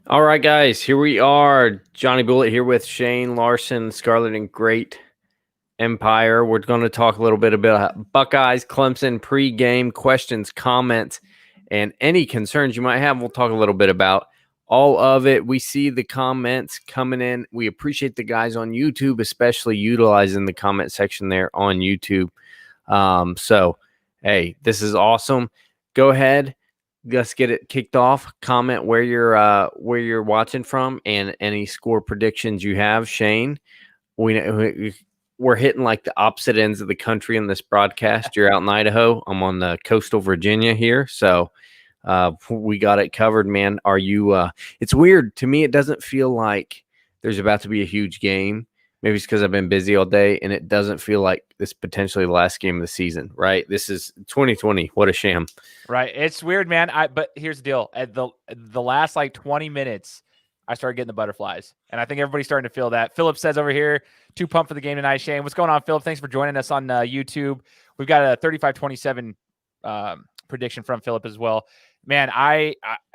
All right, guys, here we are. Johnny Bullet here with Shane Larson, Scarlet and Great Empire. We're going to talk a little bit about Buckeyes, Clemson pre-game questions, comments, and any concerns you might have. We'll talk a little bit about all of it. We see the comments coming in. We appreciate the guys on YouTube, especially utilizing the comment section there on YouTube. Hey, this is awesome. Go ahead. Let's get it kicked off. Comment where you're watching from and any score predictions you have. Shane, we're hitting like the opposite ends of the country in this broadcast. You're out in Idaho. I'm on the coastal Virginia here, so we got it covered, man. Are you? It's weird to me. It doesn't feel like there's about to be a huge game. Maybe it's because I've been busy all day, and it doesn't feel like this potentially the last game of the season, right? This is 2020. What a sham. Right. It's weird, man. But here's the deal. At the last like 20 minutes, I started getting the butterflies. And I think everybody's starting to feel that. Philip says over here, too pumped for the game tonight, Shane. What's going on, Philip? Thanks for joining us on YouTube. We've got a 35-27 prediction from Philip as well. Man,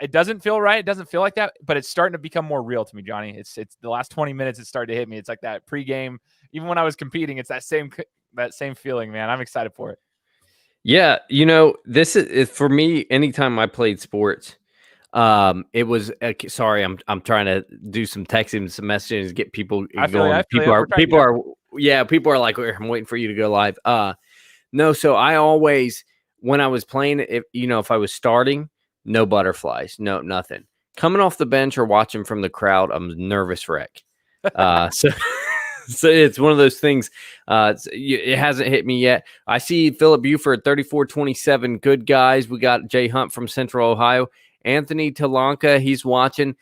it doesn't feel right. It doesn't feel like that, but it's starting to become more real to me, Johnny. It's the last 20 minutes it's started to hit me. It's like that pregame. Even when I was competing, it's that same feeling, man. I'm excited for it. Yeah, this is for me. Anytime I played sports, it was sorry. I'm trying to do some texting, some messages, get people going. People are like, I'm waiting for you to go live. No, so I always when I was playing, if I was starting, no butterflies, no nothing. Coming off the bench or watching from the crowd, I'm a nervous wreck. So it's one of those things. It hasn't hit me yet. I see Philip Buford, 34-27. Good guys. We got Jay Hunt from Central Ohio. Anthony Talanka, he's watching.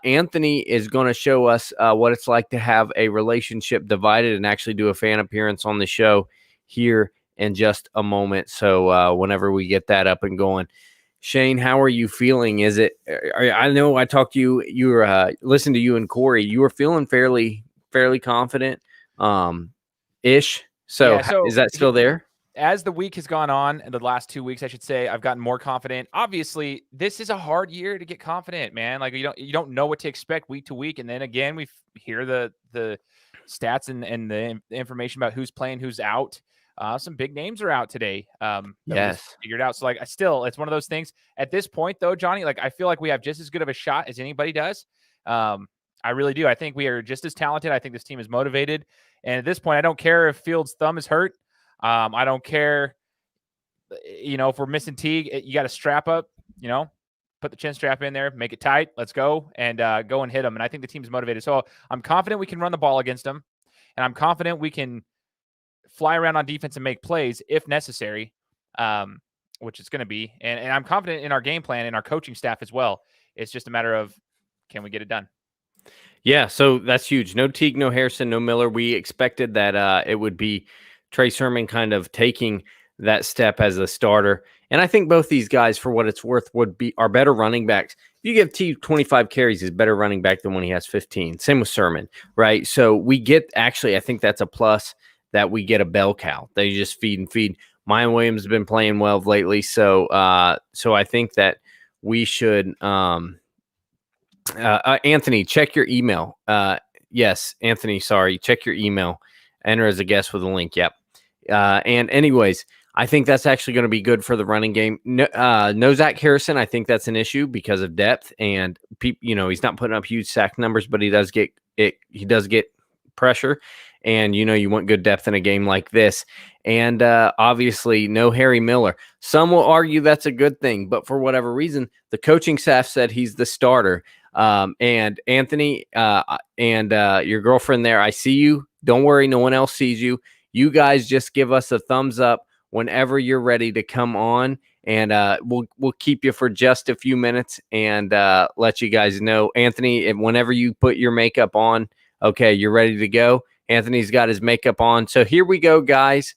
Anthony is going to show us what it's like to have a relationship divided and actually do a fan appearance on the show here in just a moment. So whenever we get that up and going. Shane, how are you feeling? Is it? I know I talked to you. You were listening to you and Corey. You were feeling fairly confident ish. So is that still there? As the week has gone on, and the last 2 weeks, I should say, I've gotten more confident. Obviously, this is a hard year to get confident, man. Like you don't know what to expect week to week, and then again, we hear the stats and the information about who's playing, who's out. Some big names are out today. Yes, figured out. So like, it's one of those things. At this point, though, Johnny, like I feel like we have just as good of a shot as anybody does. I really do. I think we are just as talented. I think this team is motivated. And at this point, I don't care if Fields' thumb is hurt. I don't care, if we're missing Teague, you got to strap up, put the chin strap in there, make it tight. Let's go and go and hit them. And I think the team's motivated. So I'm confident we can run the ball against them. And I'm confident we can fly around on defense and make plays if necessary, which it's going to be. And I'm confident in our game plan and our coaching staff as well. It's just a matter of, can we get it done? Yeah, so that's huge. No Teague, no Harrison, no Miller. We expected that it would be Trey Sermon kind of taking that step as a starter. And I think both these guys, for what it's worth, are better running backs. If you give Teague 25 carries, he's a better running back than when he has 15. Same with Sermon, right? So we get, actually, I think that's a plus that we get a bell cow. They just feed and feed. Mayan Williams has been playing well lately. So I think that we should Anthony, check your email. Yes, Anthony, sorry. Check your email. Enter as a guest with a link. Yep. And anyways, I think that's actually going to be good for the running game. No Zach Harrison. I think that's an issue because of depth and he's not putting up huge sack numbers, but he does get pressure. And, you want good depth in a game like this. And obviously, no Harry Miller. Some will argue that's a good thing, but for whatever reason, the coaching staff said he's the starter. And Anthony and your girlfriend there, I see you. Don't worry, no one else sees you. You guys just give us a thumbs up whenever you're ready to come on, and we'll keep you for just a few minutes and let you guys know. Anthony, whenever you put your makeup on, okay, you're ready to go. Anthony's got his makeup on. So here we go, guys.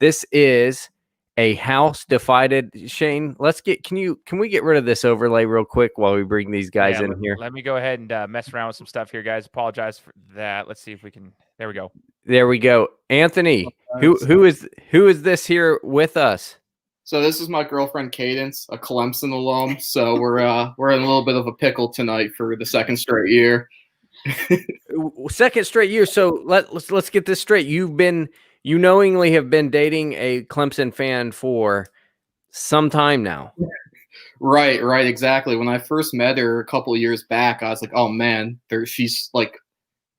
This is a house divided. Shane, can we get rid of this overlay real quick while we bring these guys in here? Let me go ahead and mess around with some stuff here, guys. Apologize for that. Let's see if we can. There we go. Anthony, who is this here with us? So this is my girlfriend Cadence, a Clemson alum. So we're in a little bit of a pickle tonight for the second straight year. Second straight year. So let's get this straight. You knowingly have been dating a Clemson fan for some time now. Right, exactly. When I first met her a couple of years back, I was like, oh man, she's like,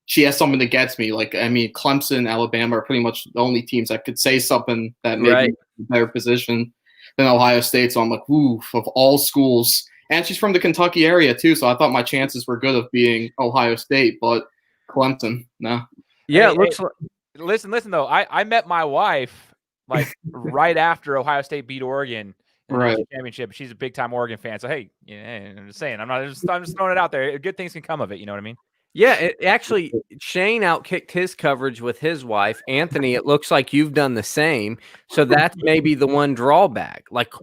she has something against me. Like, I mean, Clemson, Alabama are pretty much the only teams that could say something that made me in a better position than Ohio State. So I'm like, ooh, of all schools. And she's from the Kentucky area too, so I thought my chances were good of being Ohio State, but Clemson, no. Yeah, it looks like. Listen though, I met my wife like right after Ohio State beat Oregon in the national championship. She's a big time Oregon fan, so hey, I'm just saying, I'm just throwing it out there. Good things can come of it. You know what I mean? Yeah, actually, Shane outkicked his coverage with his wife. Anthony, it looks like you've done the same. So that's maybe the one drawback. Like,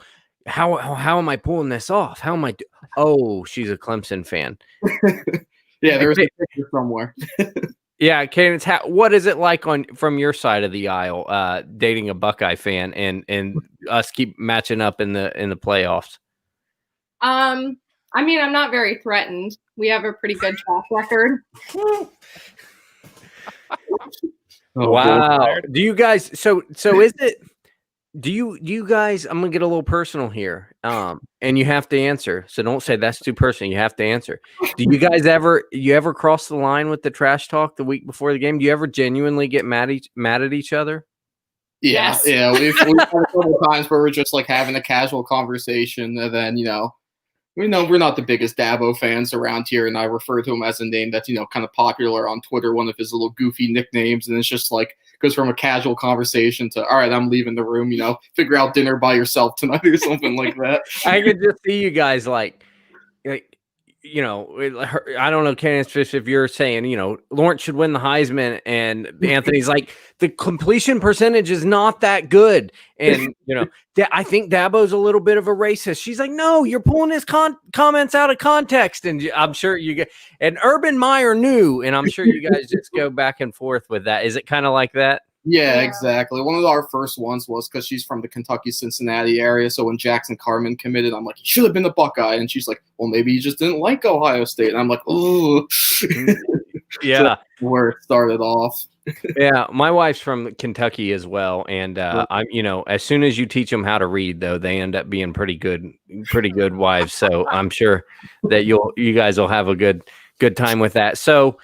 how am I pulling this off? How am I? Oh, she's a Clemson fan. Yeah, there's a picture somewhere. Yeah, Cadence, what is it like from your side of the aisle, dating a Buckeye fan and us keep matching up in the playoffs? I mean, I'm not very threatened. We have a pretty good track record. Wow. Do you guys so is it do you guys, I'm gonna get a little personal here. And you have to answer. So don't say that's too personal. You have to answer. Do you guys ever cross the line with the trash talk the week before the game? Do you ever genuinely get mad at each other? Yeah, yes. Yeah. We've had a couple of times where we're just like having a casual conversation, and then we're not the biggest Dabo fans around here, and I refer to him as a name that's kind of popular on Twitter, one of his little goofy nicknames, and it's just like goes from a casual conversation to, all right, I'm leaving the room, figure out dinner by yourself tonight or something like that. I could just see you guys like I don't know, Candace Fish, if you're saying, Lawrence should win the Heisman, and Anthony's like, the completion percentage is not that good. And, I think Dabo's a little bit of a racist. She's like, no, you're pulling his comments out of context. And I'm sure and Urban Meyer knew, and I'm sure you guys just go back and forth with that. Is it kind of like that? Yeah, exactly. One of our first ones was because she's from the Kentucky-Cincinnati area. So when Jackson Carman committed, I'm like, he should have been a Buckeye. And she's like, well, maybe he just didn't like Ohio State. And I'm like, oh. Yeah. So that's where it started off. Yeah, my wife's from Kentucky as well. And I'm, as soon as you teach them how to read, though, they end up being pretty good wives. So I'm sure that you guys will have a good time with that. So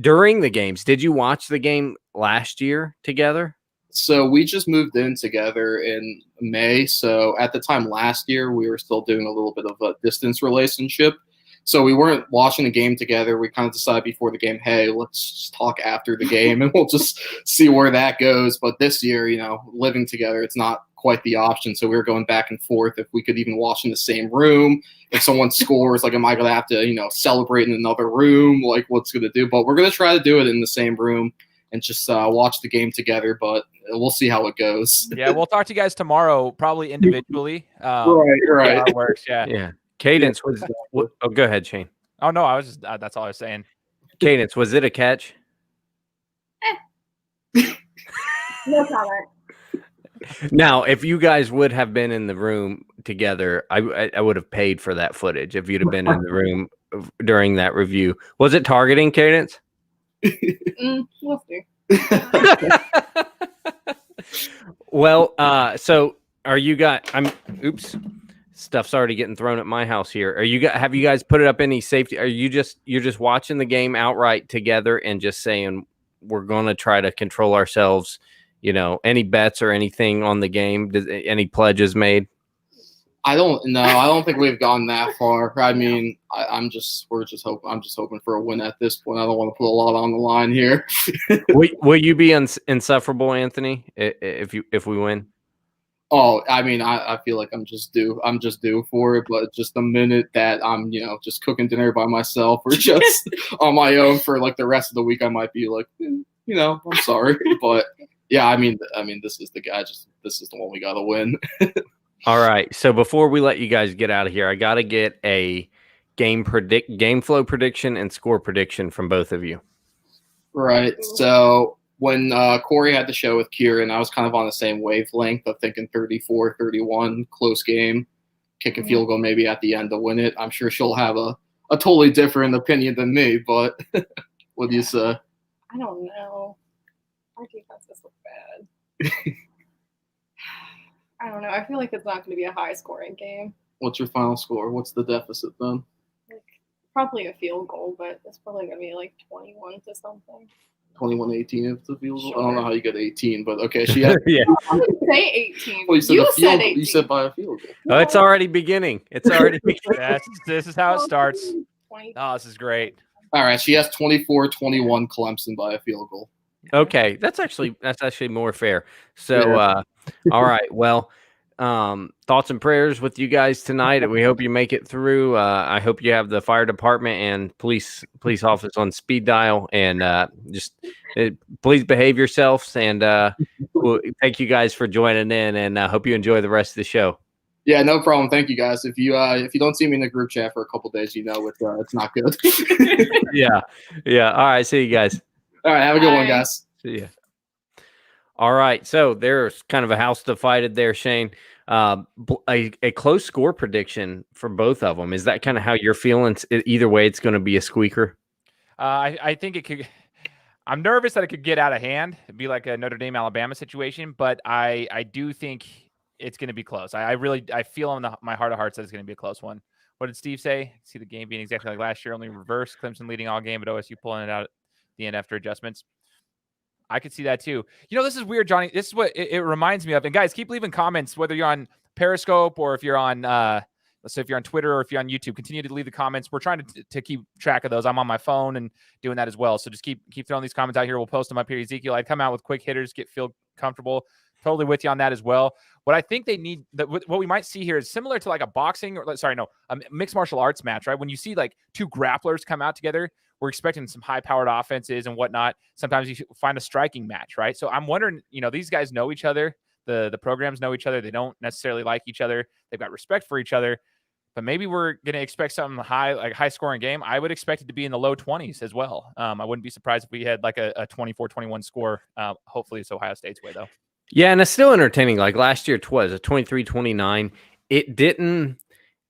during the games, did you watch the game last year together? So we just moved in together in May. So at the time last year, we were still doing a little bit of a distance relationship. So we weren't watching the game together. We kind of decided before the game, hey, let's just talk after the game and we'll just see where that goes. But this year, living together, it's not quite the option. So we were going back and forth if we could even watch in the same room. If someone scores, like, am I going to have to, celebrate in another room? Like, what's going to do? But we're going to try to do it in the same room and just watch the game together. But we'll see how it goes. Yeah, we'll talk to you guys tomorrow, probably individually. Right. How it works, yeah. Yeah. Cadence was. Oh, go ahead, Shane. Oh no, I was just. That's all I was saying. Cadence, was it a catch? No comment. Now, if you guys would have been in the room together, I would have paid for that footage. If you'd have been in the room during that review, was it targeting, Cadence? We'll see. Well, so are you guys? Oops. Stuff's already getting thrown at my house here. Have you guys put it up any safety? You're just watching the game outright together and just saying we're going to try to control ourselves? Any bets or anything on the game? Any pledges made? I don't know. I don't think we've gone that far. I mean, I'm just hoping for a win at this point. I don't want to put a lot on the line here. Will you be insufferable, Anthony, if we win? Oh, I mean, I feel like I'm just due for it. But just the minute that I'm, just cooking dinner by myself or just on my own for like the rest of the week, I might be like, I'm sorry. But yeah, I mean, this is the guy. This is the one we got to win. All right. So before we let you guys get out of here, I got to get a game flow prediction and score prediction from both of you. Right. So when Corey had the show with Kieran, I was kind of on the same wavelength of thinking 34-31, close game, kick a field goal maybe at the end to win it. I'm sure she'll have a totally different opinion than me, but what do you say? I don't know. Our defenses look bad. I don't know. I feel like it's not going to be a high-scoring game. What's your final score? What's the deficit then? Like, probably a field goal, but it's probably going to be like 21 to something. 21-18 if the field goal. Sure. I don't know how you get 18, but okay. She had. Yeah. I didn't say 18. Well, you said 18. You said by a field goal. Oh, it's already beginning. It's already beginning. This is how it starts. Oh, this is great. All right, she has 24-21 Clemson by a field goal. Okay, that's actually more fair. So, all right. Well, thoughts and prayers with you guys tonight. We hope you make it through. I hope you have the fire department and police office on speed dial, and just please behave yourselves. And well, thank you guys for joining in, and I hope you enjoy the rest of the show. Yeah, no problem. Thank you, guys. If you don't see me in the group chat for a couple days, it's not good. Yeah. All right. See you guys. All right. Have a good one, guys. See ya. All right. So there's kind of a house divided there, Shane. A close score prediction for both of them. Is that kind of how you're feeling? Either way, it's going to be a squeaker. I think it could. I'm nervous that it could get out of hand. It'd be like a Notre Dame Alabama situation, but I do think it's going to be close. I feel in my heart of hearts that it's going to be a close one. What did Steve say? See the game being exactly like last year, only reverse. Clemson leading all game, but OSU pulling it out at the end after adjustments. I could see that too. This is weird, Johnny. This is what it reminds me of. And guys, keep leaving comments, whether you're on Periscope or if you're on, let's say if you're on Twitter or if you're on YouTube, continue to leave the comments. We're trying to keep track of those. I'm on my phone and doing that as well. So just keep throwing these comments out here. We'll post them up here. Ezekiel, I'd come out with quick hitters, feel comfortable. Totally with you on that as well. What I think they need, what we might see here is similar to like a mixed martial arts match, right? When you see like two grapplers come out together, we're expecting some high-powered offenses and whatnot. Sometimes you find a striking match, right? So I'm wondering, these guys know each other. The programs know each other. They don't necessarily like each other. They've got respect for each other. But maybe we're going to expect something high-scoring game. I would expect it to be in the low 20s as well. I wouldn't be surprised if we had like a 24-21 score. Hopefully it's Ohio State's way, though. Yeah, and it's still entertaining. Like last year, it was a 23-29. It didn't,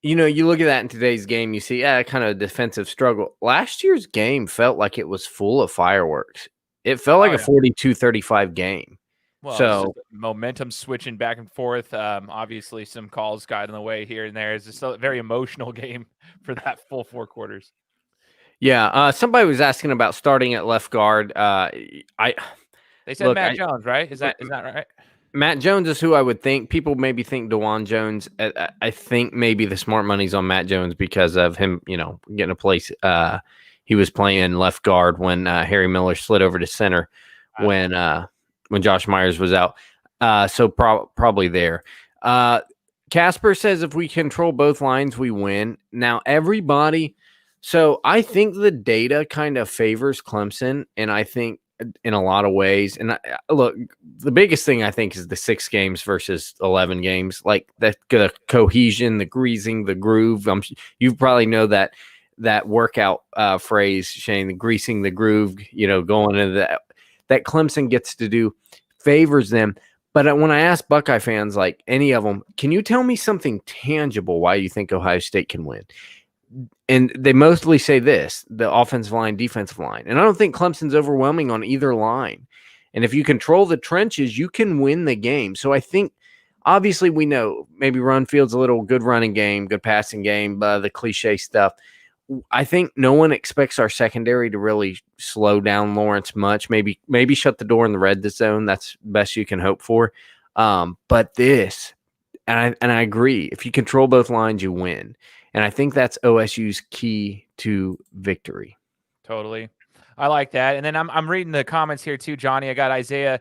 you look at that in today's game, you see, kind of a defensive struggle. Last year's game felt like it was full of fireworks. It felt like a 42-35 game. Well, so momentum switching back and forth. Obviously, some calls got in the way here and there. It's just a very emotional game for that full 4 quarters. Yeah, somebody was asking about starting at left guard. They said Matt Jones, right? Is that right? Matt Jones is who I would think. People maybe think DeJuan Jones. I think maybe the smart money's on Matt Jones because of him, getting a place. He was playing left guard when Harry Miller slid over to center when Josh Myers was out. So probably there. Casper says if we control both lines, we win. Now, everybody. So I think the data kind of favors Clemson, and I think in a lot of ways. And look, the biggest thing I think is the 6 games versus 11 games, like the cohesion, the greasing, the groove. You probably know that workout phrase, Shane, the greasing the groove, going into that Clemson gets to do favors them. But when I ask Buckeye fans, like any of them, can you tell me something tangible why you think Ohio State can win? And they mostly say this, the offensive line, defensive line. And I don't think Clemson's overwhelming on either line. And if you control the trenches, you can win the game. So I think, obviously, we know maybe run field's a little good running game, good passing game, the cliche stuff. I think no one expects our secondary to really slow down Lawrence much. Maybe shut the door in the red zone. That's the best you can hope for. But this, and I agree, if you control both lines, you win. And I think that's OSU's key to victory. Totally. I like that. And then I'm reading the comments here too, Johnny. I got Isaiah.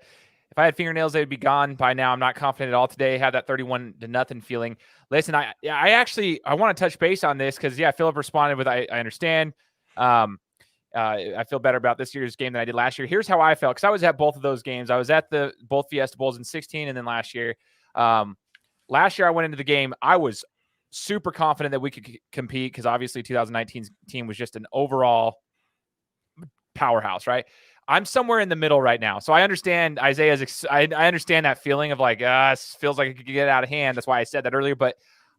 If I had fingernails, they'd be gone by now. I'm not confident at all today. I have that 31-0 feeling. Listen, I want to touch base on this because, Philip responded with, I understand. I feel better about this year's game than I did last year. Here's how I felt, because I was at both of those games. I was at both Fiesta Bowls in 2016 and then last year. Last year I went into the game. I was super confident that we could compete because obviously 2019's team was just an overall powerhouse, right? I'm somewhere in the middle right now. So I understand Isaiah's. I understand that feeling of like, it feels like it could get out of hand. That's why I said that earlier. But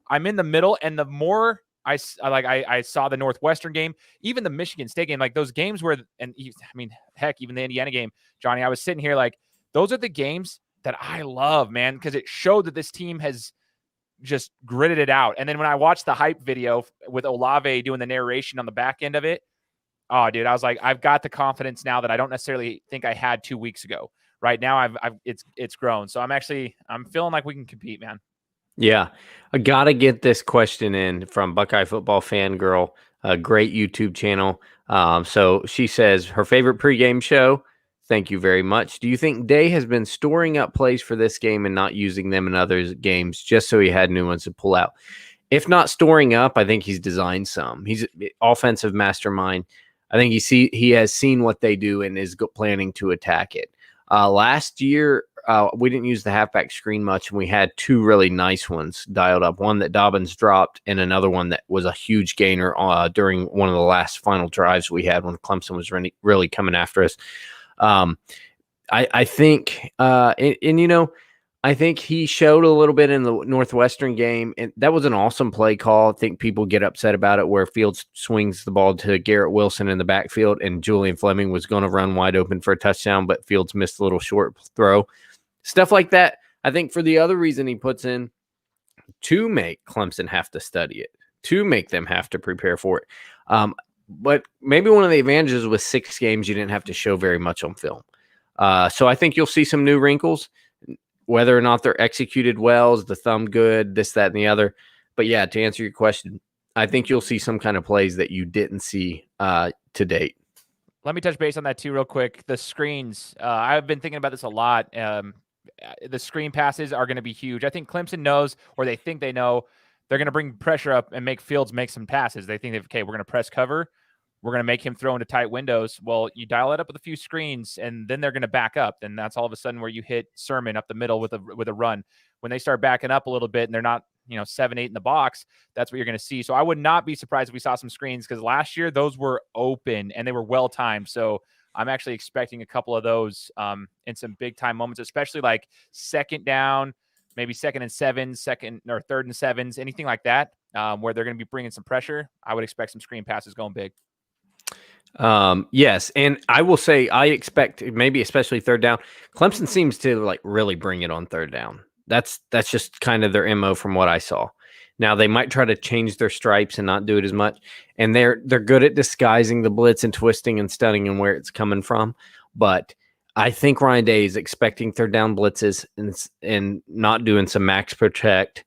I'm in the middle, and the more I saw the Northwestern game, even the Michigan State game, like those games where, and I mean, heck, even the Indiana game, Johnny, I was sitting here like, those are the games that I love, man, because it showed that this team has just gritted it out. And then when I watched the hype video with Olave doing the narration on the back end of it, oh, dude, I was like, I've got the confidence now that I don't necessarily think I had 2 weeks ago. Right now, it's grown. So I'm feeling like we can compete, man. Yeah, I gotta get this question in from Buckeye Football Fangirl, a great YouTube channel. So she says her favorite pregame show. Thank you very much. Do you think Day has been storing up plays for this game and not using them in other games just so he had new ones to pull out? If not storing up, I think he's designed some. He's an offensive mastermind. I think he has seen what they do and is planning to attack it. Last year, we didn't use the halfback screen much, and we had 2 really nice ones dialed up. One that Dobbins dropped, and another one that was a huge gainer during one of the last final drives we had when Clemson was really coming after us. I think, I think he showed a little bit in the Northwestern game, and that was an awesome play call. I think people get upset about it where Fields swings the ball to Garrett Wilson in the backfield, and Julian Fleming was going to run wide open for a touchdown, but Fields missed a little short throw. Stuff like that, I think for the other reason he puts in to make Clemson have to study it, to make them have to prepare for it. But maybe one of the advantages with 6 games, you didn't have to show very much on film. So I think you'll see some new wrinkles. Whether or not they're executed well, is the thumb good, this, that, and the other. But yeah, to answer your question, I think you'll see some kind of plays that you didn't see to date. Let me touch base on that too real quick. The screens, I've been thinking about this a lot. The screen passes are going to be huge. I think Clemson knows, or they think they know, they're going to bring pressure up and make Fields make some passes. They think, okay, we're going to press cover. We're going to make him throw into tight windows. Well, you dial it up with a few screens, and then they're going to back up. And that's all of a sudden where you hit Sermon up the middle with a run. When they start backing up a little bit and they're not, 7-8 in the box, that's what you're going to see. So I would not be surprised if we saw some screens, because last year those were open and they were well timed. So I'm actually expecting a couple of those in some big time moments, especially like second down, maybe 2nd and 7, second or 3rd and 7s, anything like that, where they're going to be bringing some pressure. I would expect some screen passes going big. Yes, and I will say I expect maybe especially 3rd down. Clemson seems to like really bring it on 3rd down. That's just kind of their MO from what I saw. Now they might try to change their stripes and not do it as much, and they're good at disguising the blitz and twisting and stunning and where it's coming from. But I think Ryan Day is expecting 3rd down blitzes and not doing some max protect.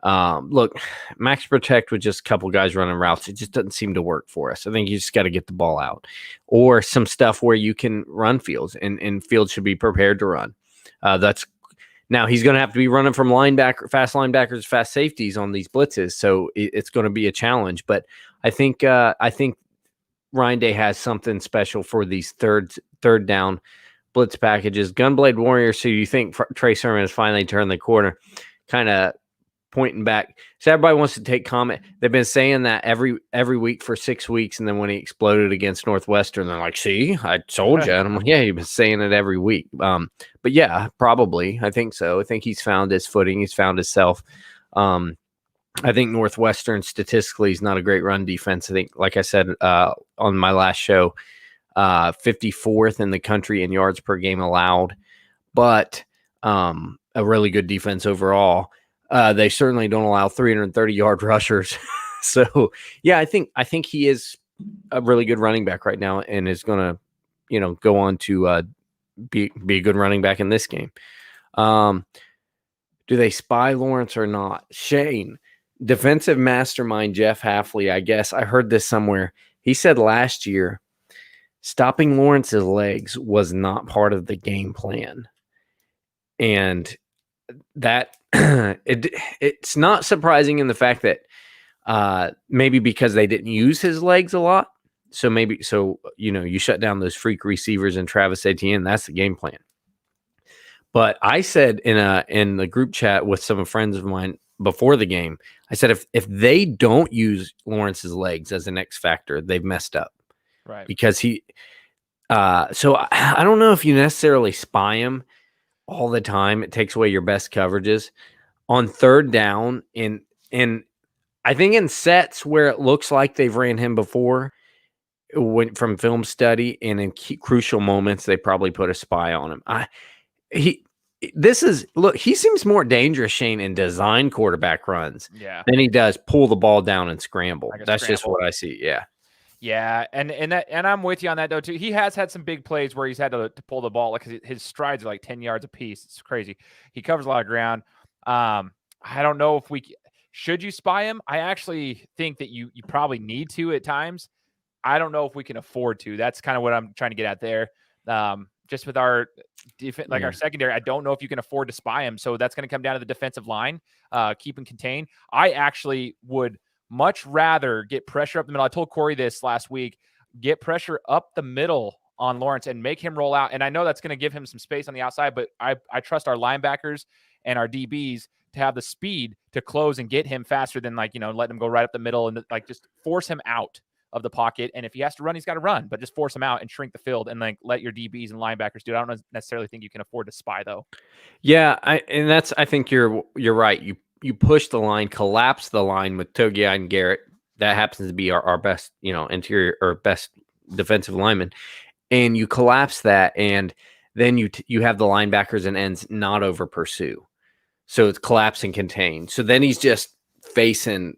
Look, max protect with just a couple guys running routes, it just doesn't seem to work for us. I think you just got to get the ball out, or some stuff where you can run Fields, and Fields should be prepared to run. Now he's going to have to be running from fast linebackers, fast safeties on these blitzes, so it's going to be a challenge. But I think Ryan Day has something special for these third down blitz packages. Gunblade Warrior. So you think Trey Sermon has finally turned the corner? Kind of pointing back. So everybody wants to take comment. They've been saying that every week for 6 weeks, and then when he exploded against Northwestern, they're like, "See, I told you." And I'm like, "Yeah, you've been saying it every week." But yeah, probably. I think so. I think he's found his footing. He's found himself. I think Northwestern statistically is not a great run defense. I think, like I said on my last show, 54th in the country in yards per game allowed, but a really good defense overall. They certainly don't allow 330-yard rushers. So, yeah, I think he is a really good running back right now, and is going to, go on to be a good running back in this game. Do they spy Lawrence or not? Shane, defensive mastermind Jeff Hafley, I guess I heard this somewhere. He said last year stopping Lawrence's legs was not part of the game plan. And that it's not surprising in the fact that maybe because they didn't use his legs a lot. So you shut down those freak receivers and Travis Etienne. That's the game plan. But I said in the group chat with some friends of mine before the game, I said if they don't use Lawrence's legs as an X factor, they've messed up. Right. Because So I don't know if you necessarily spy him all the time. It takes away your best coverages on third down. And I think in sets where it looks like they've ran him before, went from film study, and in crucial moments, they probably put a spy on him. He seems more dangerous, Shane, in design quarterback runs than he does pull the ball down and scramble. That's just what I see. Yeah. Yeah, and I'm with you on that though too. He has had some big plays where he's had to pull the ball, like his strides are like 10 yards a piece. It's crazy. He covers a lot of ground. I don't know if should you spy him? I actually think that you probably need to at times. I don't know if we can afford to. That's kind of what I'm trying to get at there. Just with our our secondary, I don't know if you can afford to spy him. So that's going to come down to the defensive line, keep him contained. I actually would much rather get pressure up the middle. I told Corey this last week, get pressure up the middle on Lawrence and make him roll out. And I know that's going to give him some space on the outside, but I trust our linebackers and our DBs to have the speed to close and get him faster than letting him go right up the middle and just force him out of the pocket. And if he has to run, he's got to run, but just force him out and shrink the field and let your DBs and linebackers do it. I don't necessarily think you can afford to spy though. Yeah. I think you're right. You push the line, collapse the line with Togiai and Garrett. That happens to be our best, interior or best defensive lineman. And you collapse that, and then you have the linebackers and ends not over pursue. So it's collapse and contain. So then he's just facing,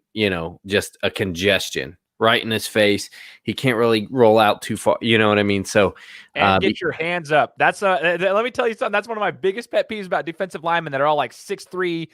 just a congestion right in his face. He can't really roll out too far. You know what I mean? So get your hands up. That's let me tell you something. That's one of my biggest pet peeves about defensive linemen that are all like 6'3",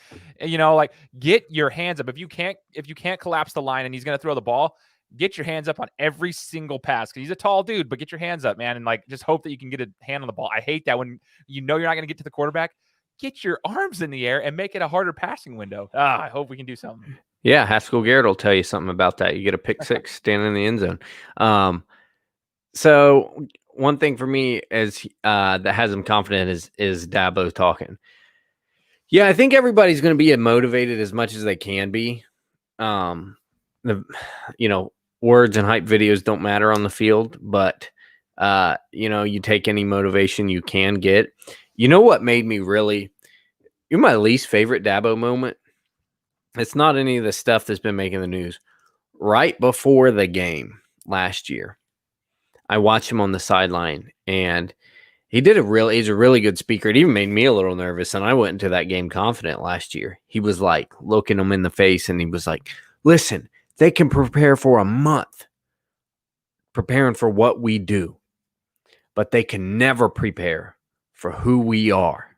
get your hands up. If you can't collapse the line and he's going to throw the ball, get your hands up on every single pass. Cause he's a tall dude, but get your hands up, man. And just hope that you can get a hand on the ball. I hate that when you're not going to get to the quarterback. Get your arms in the air and make it a harder passing window. I hope we can do something. Yeah, Haskell Garrett will tell you something about that. You get a pick six standing in the end zone. So one thing for me is that has him confident is Dabo talking. Yeah, I think everybody's going to be motivated as much as they can be. Words and hype videos don't matter on the field, but you take any motivation you can get. You know what made me you're my least favorite Dabo moment? It's not any of the stuff that's been making the news. Right before the game last year, I watched him on the sideline, and he's a really good speaker. It even made me a little nervous, and I went into that game confident last year. He was looking them in the face, and he was like, listen, they can prepare for a month preparing for what we do, but they can never prepare for who we are.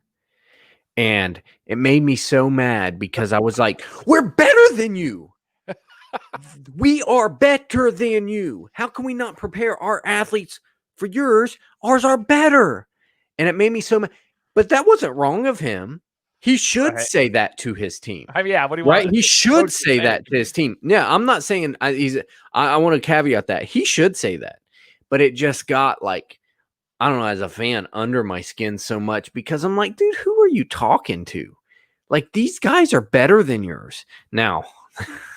And it made me so mad because I was like, we're better than you. We are better than you. How can we not prepare our athletes for yours? Ours are better. And it made me so mad. But that wasn't wrong of him. He should say that to his team. What do you want? He should say that to his team. Yeah, I'm not saying I want to caveat that. He should say that. But it just got I don't know, as a fan, under my skin so much because I'm like, dude, who are you talking to? These guys are better than yours. Now,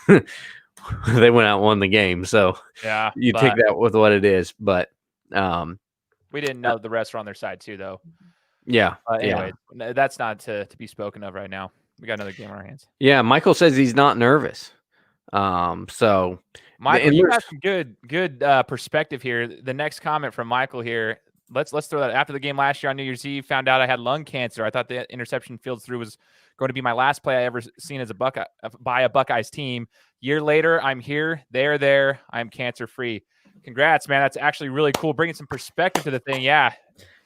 they went out and won the game. So yeah, you take that with what it is. But we didn't know the rest were on their side too, though. Yeah. Anyway, that's not to be spoken of right now. We got another game on our hands. Yeah, Michael says he's not nervous. So Michael, you got some good perspective here. The next comment from Michael here. Let's throw that. After the game last year on New Year's Eve, found out I had lung cancer. I thought the interception Fields threw was going to be my last play I ever seen as by a Buckeyes team. Year later, I'm here. They're there. I'm cancer free. Congrats, man. That's actually really cool. Bringing some perspective to the thing. Yeah.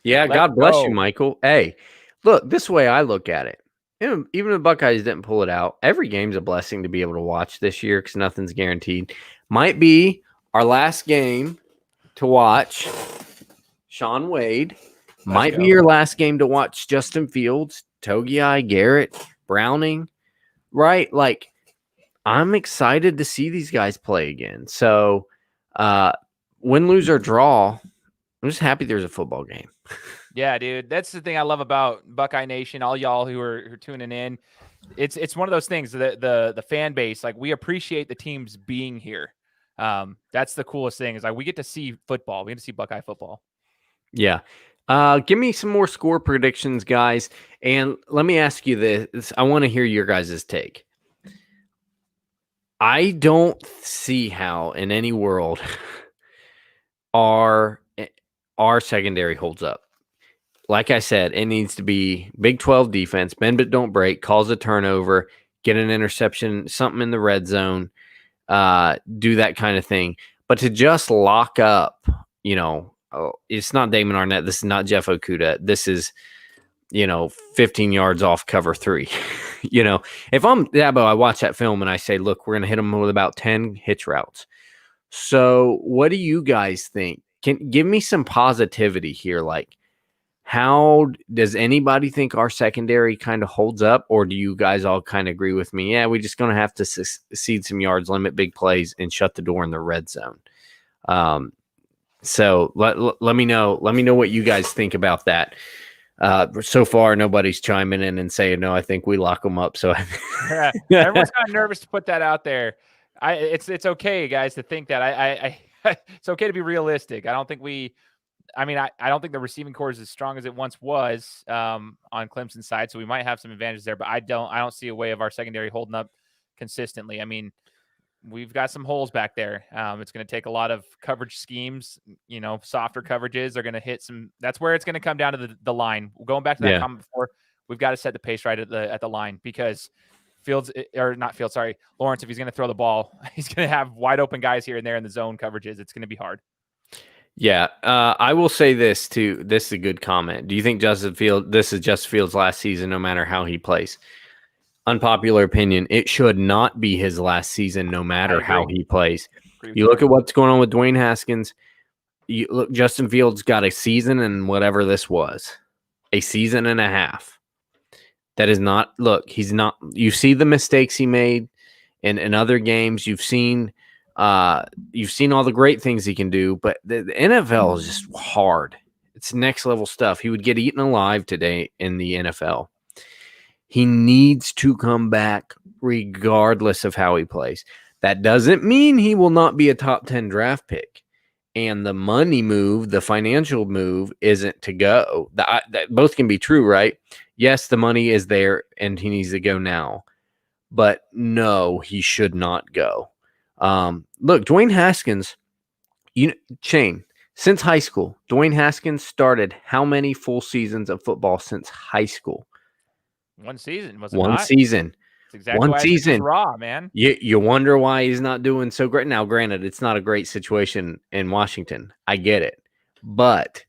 God bless you, Michael. Hey, look, this way I look at it. Even if the Buckeyes didn't pull it out, every game's a blessing to be able to watch this year because nothing's guaranteed. Might be our last game to watch Sean Wade. Might be your last game to watch Justin Fields, Togiai, Garrett, Browning, right? I'm excited to see these guys play again. So, win, lose, or draw, I'm just happy there's a football game. Yeah, dude. That's the thing I love about Buckeye Nation, all y'all who are tuning in. It's one of those things, the fan base, we appreciate the teams being here. That's the coolest thing is we get to see football. We get to see Buckeye football. Yeah. Give me some more score predictions, guys. And let me ask you this. I want to hear your guys' take. I don't see how in any world our secondary holds up. Like I said, it needs to be Big 12 defense, bend but don't break, cause a turnover, get an interception, something in the red zone, do that kind of thing. But to just lock up, it's not Damon Arnett. This is not Jeff Okuda. This is, 15 yards off cover 3. If I'm Dabo, I watch that film and I say, look, we're going to hit them with about 10 hitch routes. So what do you guys think? Can give me some positivity here. Like, how does anybody think our secondary kind of holds up, or do you guys all kind of agree with me? Yeah, we're just going to have to cede some yards, limit big plays, and shut the door in the red zone. So let me know. Let me know what you guys think about that. So far, nobody's chiming in and saying, no, I think we lock them up. So everyone's kind of nervous to put that out there. It's okay, guys, to think that. I it's okay to be realistic. I don't think I don't think the receiving core is as strong as it once was on Clemson's side, so we might have some advantages there. But I don't see a way of our secondary holding up consistently. I mean, we've got some holes back there. It's going to take a lot of coverage schemes. Softer coverages are going to hit some. That's where it's going to come down to the line. Going back to that comment before, we've got to set the pace right at the line, because Lawrence, if he's going to throw the ball, he's going to have wide open guys here and there in the zone coverages. It's going to be hard. Yeah, I will say this too. This is a good comment. Do you think this is Justin Fields' last season, no matter how he plays? Unpopular opinion, it should not be his last season, no matter how he plays. You look at what's going on with Dwayne Haskins. You look, Justin Fields got a season and whatever this was, a season and a half. That is not. Look, he's not. You see the mistakes he made in other games. You've seen all the great things he can do, but the NFL is just hard. It's next level stuff. He would get eaten alive today in the NFL. He needs to come back regardless of how he plays. That doesn't mean he will not be a top 10 draft pick. And the money move, the financial move, isn't to go. That both can be true, right? Yes, the money is there and he needs to go now. But no, he should not go. Look, Dwayne Haskins, Shane, since high school, Dwayne Haskins started how many full seasons of football since high school? One season. One season. That's exactly why season. Raw, man. You wonder why he's not doing so great. Now, granted, it's not a great situation in Washington. I get it. But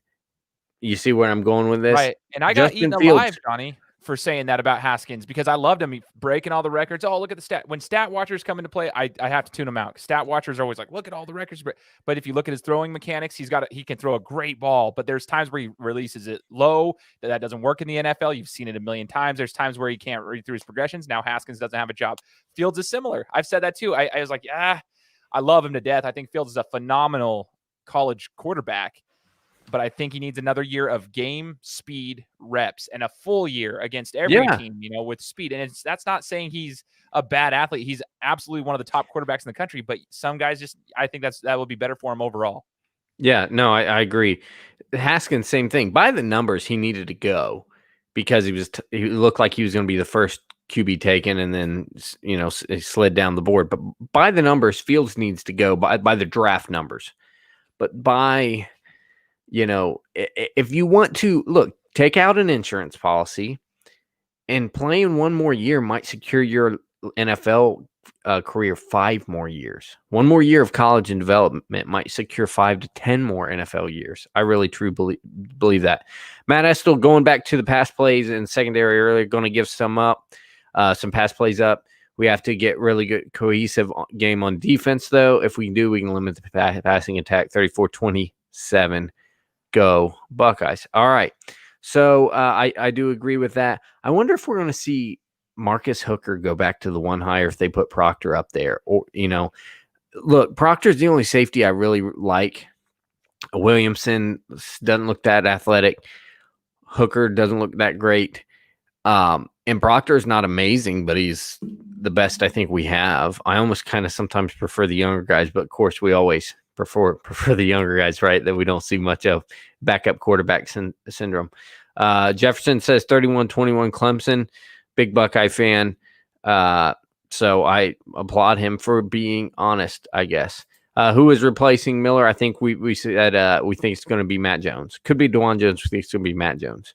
you see where I'm going with this? Right. And I got eaten alive, Johnny, for saying that about Haskins, because I loved him. He breaking all the records. Oh, look at the stat. When stat watchers come into play, I have to tune them out. Stat watchers are always like, look at all the records. But if you look at his throwing mechanics, he can throw a great ball, but there's times where he releases it low. That doesn't work in the NFL. You've seen it a million times. There's times where he can't read through his progressions. Now Haskins doesn't have a job. Fields is similar. I've said that too. I was like, I love him to death. I think Fields is a phenomenal college quarterback. But I think he needs another year of game speed reps and a full year against every team, with speed. And that's not saying he's a bad athlete. He's absolutely one of the top quarterbacks in the country. But some guys I think that will be better for him overall. Yeah, no, I agree. Haskins, same thing. By the numbers, he needed to go because he looked like he was going to be the first QB taken, and then he slid down the board. But by the numbers, Fields needs to go by the draft numbers. But by if you want to take out an insurance policy, and playing one more year might secure your NFL career 5 more years. One more year of college and development might secure 5 to 10 more NFL years. I really truly believe that. Matt Estel, going back to the pass plays and secondary earlier, going to give some pass plays up. We have to get really good cohesive game on defense, though. If we do, we can limit the passing attack 34-27. Go Buckeyes. All right. So I do agree with that. I wonder if we're going to see Marcus Hooker go back to the one higher if they put Proctor up there. Or, look, Proctor's the only safety I really like. Williamson doesn't look that athletic. Hooker doesn't look that great. And Proctor is not amazing, but he's the best I think we have. I almost kind of sometimes prefer the younger guys, but of course we always prefer the younger guys, right? That we don't see much of backup quarterback syndrome. Jefferson says 31-21 Clemson. Big Buckeye fan. So I applaud him for being honest, I guess. Who is replacing Miller? I think we said we think it's going to be Matt Jones. Could be DeJuan Jones. We think it's going to be Matt Jones.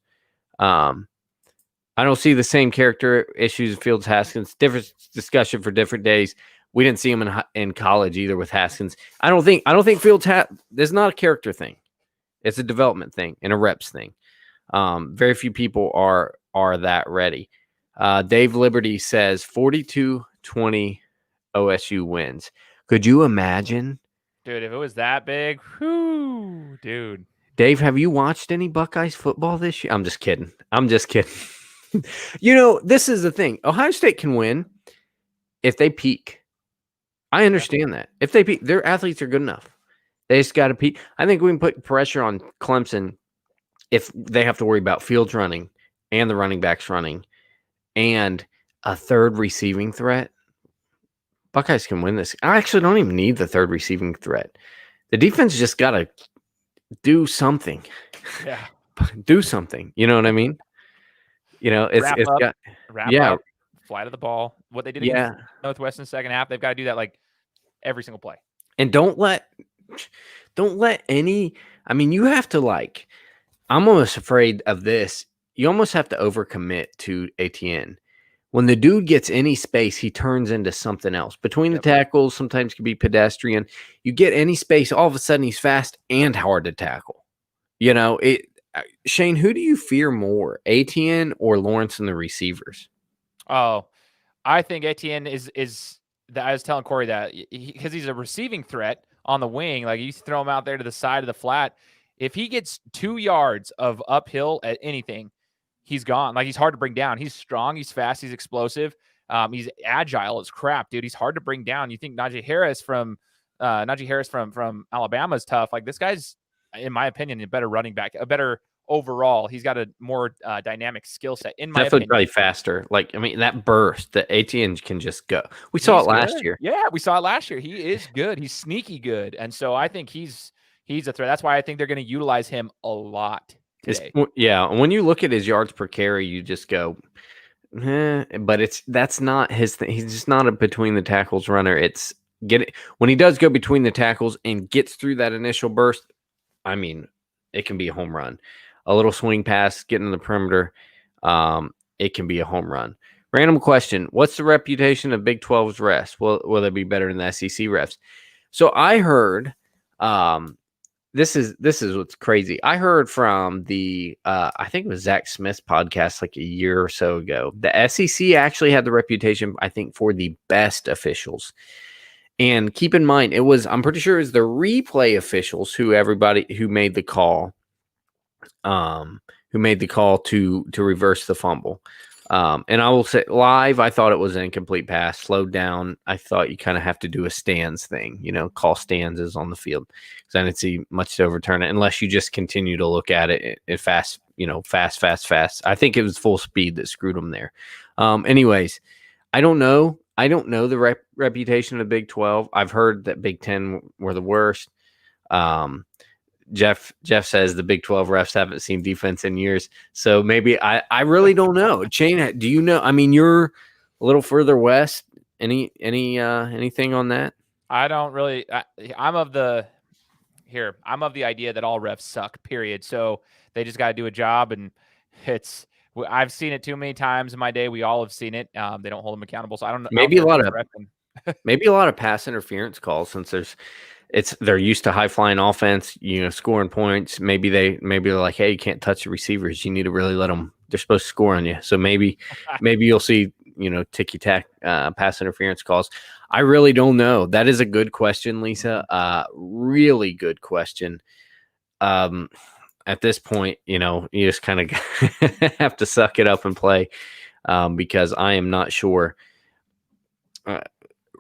I don't see the same character issues in Fields Haskins. Different discussion for different days. We didn't see him in college either with Haskins. I don't think Fields there's not a character thing. It's a development thing and a reps thing. Very few people are that ready. Dave Liberty says 42-20 OSU wins. Could you imagine? Dude, if it was that big, whew, dude. Dave, have you watched any Buckeyes football this year? I'm just kidding. This is the thing. Ohio State can win if they peak. I understand that. If they peak, their athletes are good enough. They just got to peak. I think we can put pressure on Clemson if they have to worry about Fields running and the running backs running and a third receiving threat. Buckeyes can win this. I actually don't even need the third receiving threat. The defense just got to do something. Yeah. Do something. You know what I mean? Wrap up, fly to the ball. What they did against Northwestern in the second half, they've got to do that like every single play. And don't let any. I mean, you have to I'm almost afraid of this. You almost have to overcommit to Etienne. When the dude gets any space, he turns into something else. Between the tackles, sometimes can be pedestrian. You get any space, all of a sudden he's fast and hard to tackle. Shane, who do you fear more, Etienne or Lawrence and the receivers? Oh, I think Etienne is I was telling Corey that because he's a receiving threat on the wing. Like you throw him out there to the side of the flat. If he gets 2 yards of uphill at anything, he's gone. Like he's hard to bring down. He's strong. He's fast. He's explosive. He's agile as crap, dude. He's hard to bring down. You think Najee Harris from Alabama is tough. Like this guy's, in my opinion, a better running back, a better overall. He's got a more dynamic skill set. In my opinion, probably faster. That burst that Etienne can just go. We saw it last year. Yeah, we saw it last year. He is good. He's sneaky good, and so I think he's a threat. That's why I think they're going to utilize him a lot today. When you look at his yards per carry, you just go, but that's not his thing. He's just not a between the tackles runner. It's when he does go between the tackles and gets through that initial burst. I mean, it can be a home run. A little swing pass, getting in the perimeter, it can be a home run. Random question: what's the reputation of Big 12's refs? Will they be better than the SEC refs? So I heard. This is what's crazy. I heard from the I think it was Zach Smith's podcast like a year or so ago. The SEC actually had the reputation, I think, for the best officials. And keep in mind, I'm pretty sure it was the replay officials who made the call, to reverse the fumble. And I will say live, I thought it was an incomplete pass, slowed down. I thought you kind of have to do a stands thing, call stanzas on the field because I didn't see much to overturn it unless you just continue to look at it fast, fast. I think it was full speed that screwed them there. Anyways, I don't know. I don't know the reputation of Big 12. I've heard that Big 10 were the worst. Jeff says the Big 12 refs haven't seen defense in years. So maybe I really don't know. Shane, do you know? I mean, you're a little further west. Anything on that? I don't really. I'm of the idea that all refs suck, period. So they just got to do a job. And I've seen it too many times in my day. We all have seen it. They don't hold them accountable. So I don't know. Maybe a lot of pass interference calls since they're used to high flying offense, scoring points. Maybe they're like, hey, you can't touch the receivers. You need to really let them. They're supposed to score on you. So maybe you'll see, ticky tack pass interference calls. I really don't know. That is a good question, Lisa. Really good question. At this point, you just kind of have to suck it up and play because I am not sure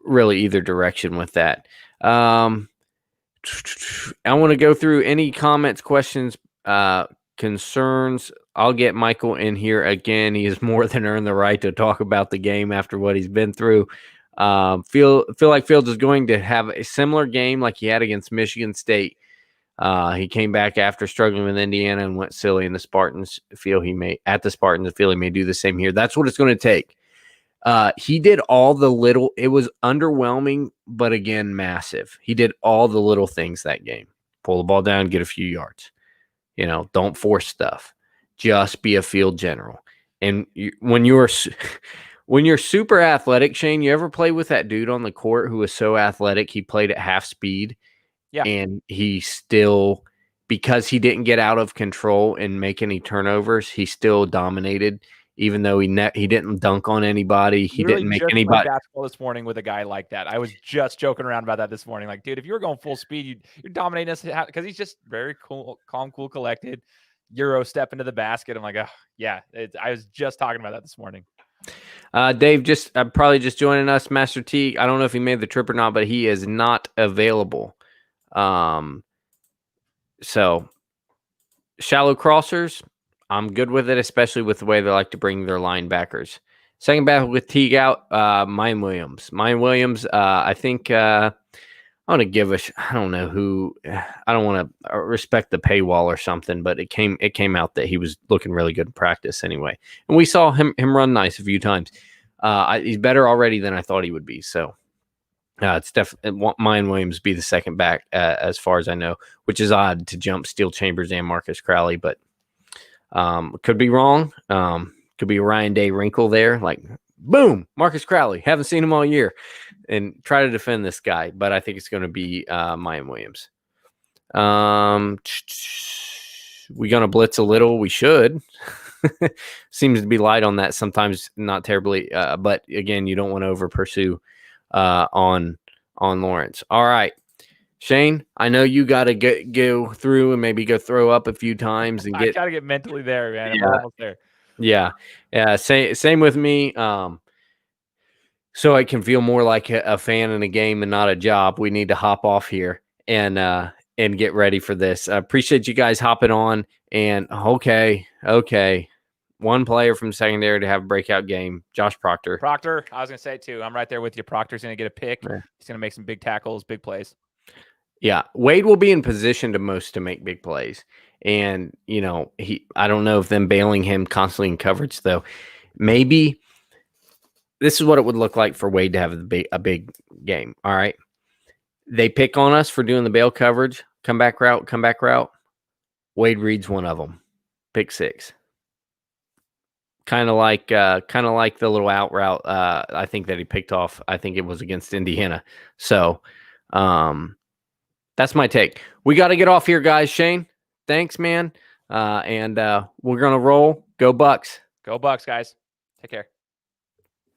really either direction with that. I want to go through any comments, questions, concerns. I'll get Michael in here again. He has more than earned the right to talk about the game after what he's been through. Feel like Fields is going to have a similar game like he had against Michigan State. He came back after struggling with Indiana and went silly, and the Spartans feel he may do the same here. That's what it's going to take. He did all the little. It was underwhelming, but again, massive. He did all the little things that game. Pull the ball down, get a few yards. Don't force stuff. Just be a field general. And when you're super athletic, Shane, you ever play with that dude on the court who was so athletic he played at half speed? Yeah. And he still, because he didn't get out of control and make any turnovers, he still dominated. Even though he didn't dunk on anybody, he didn't make anybody. Basketball this morning with a guy like that. I was just joking around about that this morning. Like, dude, if you were going full speed, you're dominating us because he's just very cool, calm, cool, collected. Euro step into the basket. I'm like, oh yeah. I was just talking about that this morning. Dave, probably just joining us. Master T. I don't know if he made the trip or not, but he is not available. So shallow crossers, I'm good with it, especially with the way they like to bring their linebackers. Second battle with Teague out, Mayan Williams. I think I want to give I don't know who. I don't want to respect the paywall or something, but it came out that he was looking really good in practice anyway, and we saw him run nice a few times. He's better already than I thought he would be. So it's definitely Mayan Williams be the second back as far as I know, which is odd to jump Steel Chambers and Marcus Crowley, but could be wrong. Could be a Ryan Day wrinkle there, like boom, Marcus Crowley. Haven't seen him all year, and try to defend this guy. But I think it's going to be Mayan Williams. We gonna blitz a little? We should. Seems to be light on that sometimes, not terribly. But again, you don't want to over pursue on Lawrence. All right. Shane, I know you got to go through and maybe go throw up a few times and I got to get mentally there, man. I'm almost there. Yeah. Same with me. So I can feel more like a fan in a game and not a job. We need to hop off here and get ready for this. I appreciate you guys hopping on. And okay. One player from secondary to have a breakout game, Josh Proctor. I was going to say too. I'm right there with you. Proctor's going to get a pick. Yeah. He's going to make some big tackles, big plays. Yeah, Wade will be in position to make big plays, and I don't know if them bailing him constantly in coverage though. Maybe this is what it would look like for Wade to have a big game. All right, they pick on us for doing the bail coverage, comeback route. Wade reads one of them, pick six. Kind of like the little out route. I think that he picked off. I think it was against Indiana. So. That's my take. We got to get off here, guys. Shane, thanks, man. And we're going to roll. Go Bucks. Go Bucks, guys. Take care.